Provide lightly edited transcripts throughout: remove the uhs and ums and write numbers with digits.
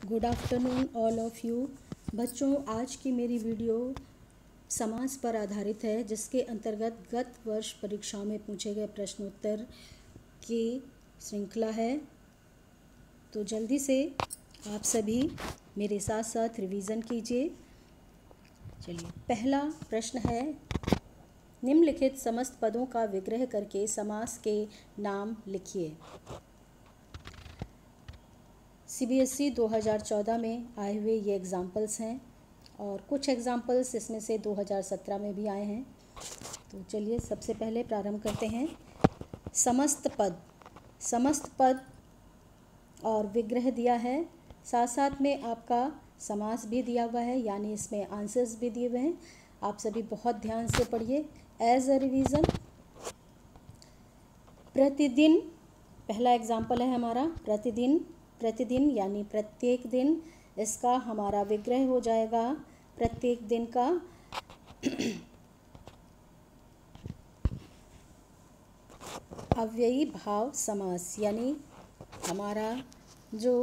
Good afternoon all of you. बच्चों, आज की मेरी वीडियो समास पर आधारित है, जिसके अंतर्गत गत वर्ष परीक्षाओं में पूछे गए प्रश्नोत्तर की श्रृंखला है। तो जल्दी से आप सभी मेरे साथ साथ रिवीजन कीजिए। चलिए, पहला प्रश्न है, निम्नलिखित समस्त पदों का विग्रह करके समास के नाम लिखिए। CBSE 2014 में आए हुए ये एग्ज़ाम्पल्स हैं और कुछ एग्ज़ाम्पल्स इसमें से 2017 में भी आए हैं। तो चलिए सबसे पहले प्रारंभ करते हैं। समस्त पद और विग्रह दिया है, साथ साथ में आपका समास भी दिया हुआ है, यानी इसमें आंसर्स भी दिए हुए हैं। आप सभी बहुत ध्यान से पढ़िए। एज अ रिवीज़न, प्रतिदिन पहला एग्जाम्पल है हमारा। प्रतिदिन यानी प्रत्येक दिन, इसका हमारा विग्रह हो जाएगा प्रत्येक दिन का अव्ययी भाव समास, यानी हमारा जो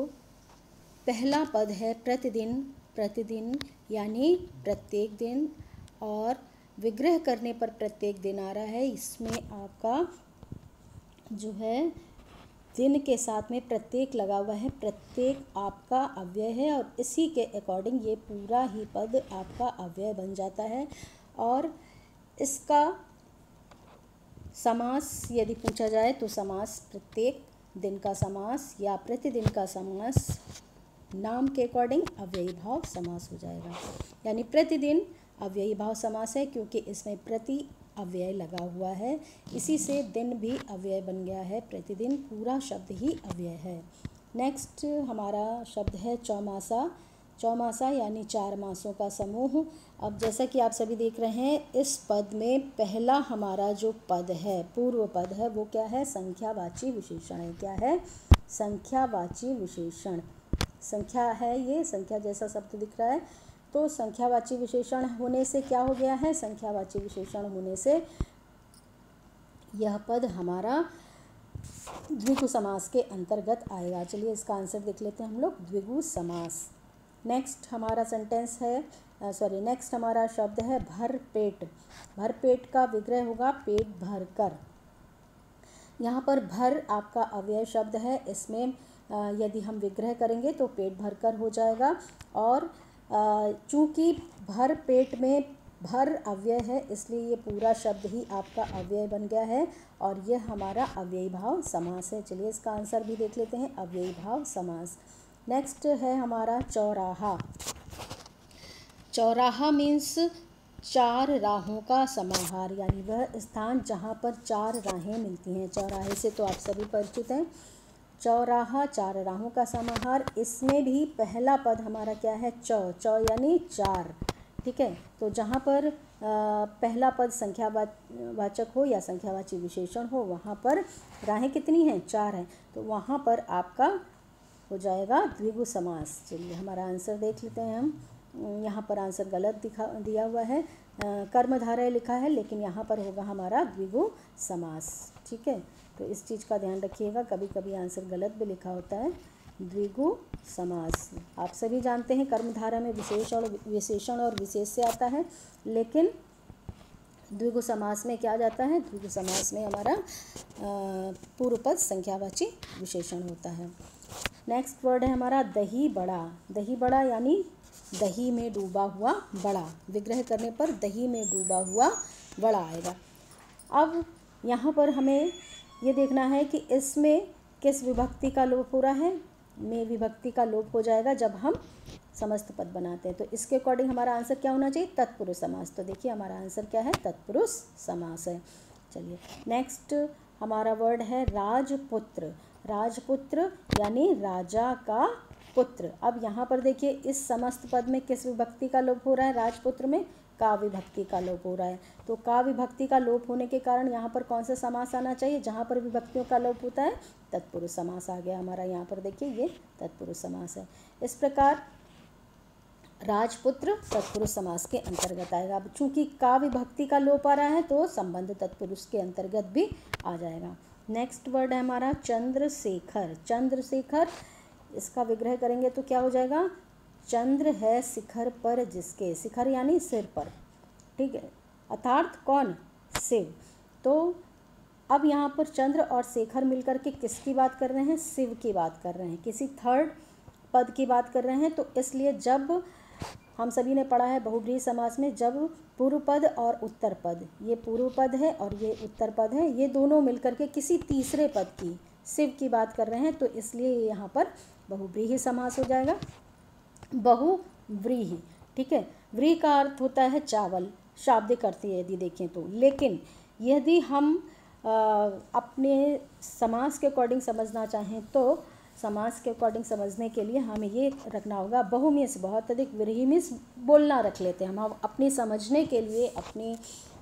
पहला पद है प्रतिदिन यानी प्रत्येक दिन, और विग्रह करने पर प्रत्येक दिन आ रहा है। इसमें आपका जो है दिन के साथ में प्रत्येक लगा हुआ है, प्रत्येक आपका अव्यय है और इसी के अकॉर्डिंग ये पूरा ही पद आपका अव्यय बन जाता है। और इसका समास यदि पूछा जाए तो समास प्रत्येक दिन का समास या प्रतिदिन का समास नाम के अकॉर्डिंग अव्ययी भाव समास हो जाएगा। यानी प्रतिदिन अव्ययी भाव समास है क्योंकि इसमें प्रति अव्यय लगा हुआ है, इसी से दिन भी अव्यय बन गया है। प्रतिदिन पूरा शब्द ही अव्यय है। नेक्स्ट हमारा शब्द है चौमासा यानी 4 मासों का समूह। अब जैसा कि आप सभी देख रहे हैं, इस पद में पहला हमारा जो पद है, पूर्व पद है, वो क्या है? संख्यावाची विशेषण है। क्या है? संख्यावाची विशेषण। संख्या है, ये संख्या जैसा शब्द दिख रहा है, तो संख्यावाची विशेषण होने से क्या हो गया है? संख्यावाची विशेषण होने से यह पद हमारा द्विगु समास के अंतर्गत आएगा। चलिए इसका आंसर देख लेते हैं हम लोग, द्विगु समास। नेक्स्ट हमारा सेंटेंस है, नेक्स्ट हमारा शब्द है भरपेट। भरपेट का विग्रह होगा पेट भर कर। यहाँ पर भर आपका अव्यय शब्द है, इसमें यदि हम विग्रह करेंगे तो पेट भरकर हो जाएगा। और चूँकि भर पेट में भर अव्यय है, इसलिए ये पूरा शब्द ही आपका अव्यय बन गया है और यह हमारा अव्ययी भाव समास है। चलिए इसका आंसर भी देख लेते हैं, अव्ययी भाव समास। नेक्स्ट है हमारा चौराहा। चौराहा मीन्स 4 राहों का समाहार, यानी वह स्थान जहाँ पर 4 राहें मिलती हैं। चौराहे से तो आप सभी परिचित हैं। चौराहा 4 राहों का समाहार। इसमें भी पहला पद हमारा क्या है? चौ यानी 4। ठीक है, तो जहाँ पर पहला पद संख्यावाचक हो या संख्यावाची विशेषण हो, वहाँ पर राहें कितनी हैं? 4 हैं, तो वहाँ पर आपका हो जाएगा द्विगु समास। चलिए हमारा आंसर देख लेते हैं हम। यहाँ पर आंसर गलत दिया हुआ है, कर्मधारय लिखा है, लेकिन यहाँ पर होगा हमारा द्विगु समास। ठीक है, तो इस चीज़ का ध्यान रखिएगा, कभी कभी आंसर गलत भी लिखा होता है। द्विगु समास आप सभी जानते हैं, कर्मधारय में विशेषण और विशेष से आता है, लेकिन द्विगु समास में क्या जाता है? द्विगु समास में हमारा पूर्व पद संख्यावाची विशेषण होता है। नेक्स्ट वर्ड है हमारा दही बड़ा। दही बड़ा यानी दही में डूबा हुआ बड़ा। विग्रह करने पर दही में डूबा हुआ बड़ा आएगा। अब यहाँ पर हमें ये देखना है कि इसमें किस विभक्ति का लोप हो रहा है। में विभक्ति का लोप हो जाएगा जब हम समस्त पद बनाते हैं, तो इसके अकॉर्डिंग हमारा आंसर क्या होना चाहिए? तत्पुरुष समास। तो देखिए हमारा आंसर क्या है? तत्पुरुष समास है। चलिए नेक्स्ट हमारा वर्ड है राजपुत्र। राजपुत्र यानी राजा का पुत्र। अब यहाँ पर देखिए, इस समस्त पद में किस विभक्ति का लोप हो रहा है? राजपुत्र में का विभक्ति का लोप हो रहा है। तो का विभक्ति का लोप होने के कारण यहाँ पर कौन सा समास आना चाहिए? जहाँ पर विभक्तियों का लोप होता है, तत्पुरुष समास आ गया हमारा। यहाँ पर देखिए ये तत्पुरुष समास है। इस प्रकार राजपुत्र तत्पुरुष समास के अंतर्गत आएगा। अब चूंकि का विभक्ति का लोप आ रहा है, तो संबंध तत्पुरुष के अंतर्गत भी आ जाएगा। नेक्स्ट वर्ड है हमारा चंद्रशेखर। चंद्रशेखर इसका विग्रह करेंगे तो क्या हो जाएगा, चंद्र है शिखर पर जिसके, शिखर यानी सिर पर, ठीक है, अर्थात कौन, शिव। तो अब यहाँ पर चंद्र और शेखर मिलकर के किसकी बात कर रहे हैं, शिव की बात कर रहे हैं, किसी थर्ड पद की बात कर रहे हैं। तो इसलिए जब हम सभी ने पढ़ा है बहुब्रीहि समास में, जब पूर्व पद और उत्तर पद, ये पूर्व पद है और ये उत्तर पद है, ये दोनों मिलकर के किसी तीसरे पद की, शिव की बात कर रहे हैं, तो इसलिए यहाँ पर बहुब्रीहि समास हो जाएगा, बहुव्रीहि, ठीक है। व्रीहि का अर्थ होता है चावल, शाब्दिक अर्थ है यदि देखें तो, लेकिन यदि हम अपने समास के अकॉर्डिंग समझना चाहें तो समास के अकॉर्डिंग समझने के लिए हमें ये रखना होगा, बहु मीन्स बहुत अधिक, व्रीहि मीन्स बोलना रख लेते हैं हम अपनी समझने के लिए, अपनी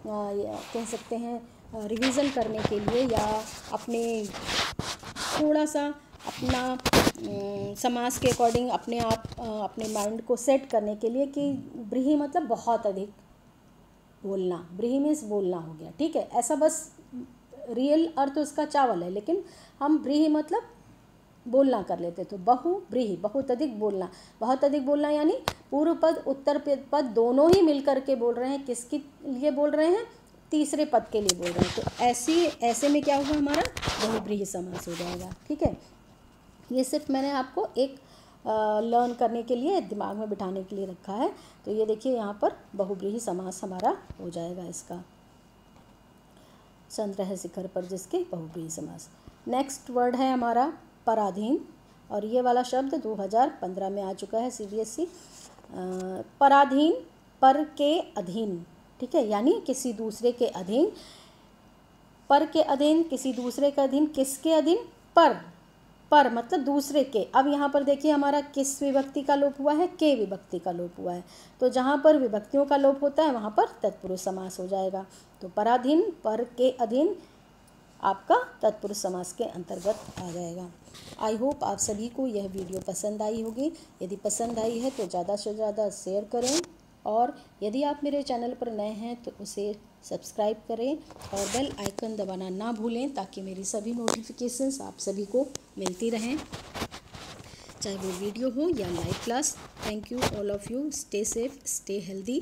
कह सकते हैं रिवीजन करने के लिए, या अपने थोड़ा सा अपना समास के अकॉर्डिंग अपने आप अपने माइंड को सेट करने के लिए कि व्रीहि मतलब बहुत अधिक बोलना, व्रीहि मीन्स बोलना हो गया, ठीक है। ऐसा बस रियल अर्थ उसका चावल है, लेकिन हम व्रीहि मतलब बोलना कर लेते, तो बहुव्रीहि बहुत अधिक बोलना, बहुत अधिक बोलना यानी पूर्व पद उत्तर पद दोनों ही मिलकर के बोल रहे हैं, किसके लिए बोल रहे हैं, तीसरे पद के लिए बोल रहे हैं, तो ऐसे में क्या हुआ, हमारा बहुव्रीहि समास हो जाएगा, ठीक है। ये सिर्फ मैंने आपको एक लर्न करने के लिए, दिमाग में बिठाने के लिए रखा है। तो ये देखिए यहाँ पर बहुव्रीहि समास हमारा हो जाएगा इसका, चंद्र है शिखर पर जिसके, बहुव्रीहि समास। नेक्स्ट वर्ड है हमारा पराधीन, और ये वाला शब्द 2015 में आ चुका है CBSE। पराधीन, पर के अधीन, ठीक है, यानी किसी दूसरे के अधीन, पर के अधीन, किसी दूसरे के अधीन, किसके अधीन, पर मतलब दूसरे के। अब यहाँ पर देखिए हमारा किस विभक्ति का लोप हुआ है, के विभक्ति का लोप हुआ है, तो जहाँ पर विभक्तियों का लोप होता है वहाँ पर तत्पुरुष समास हो जाएगा। तो पराधीन, पर के अधीन आपका तत्पुरुष समास के अंतर्गत आ जाएगा। आई होप आप सभी को यह वीडियो पसंद आई होगी। यदि पसंद आई है तो ज़्यादा से ज़्यादा शेयर करें, और यदि आप मेरे चैनल पर नए हैं तो उसे सब्सक्राइब करें और बेल आइकन दबाना ना भूलें, ताकि मेरी सभी नोटिफिकेशंस आप सभी को मिलती रहें, चाहे वो वीडियो हो या live class. Thank you all of you, stay safe, stay healthy.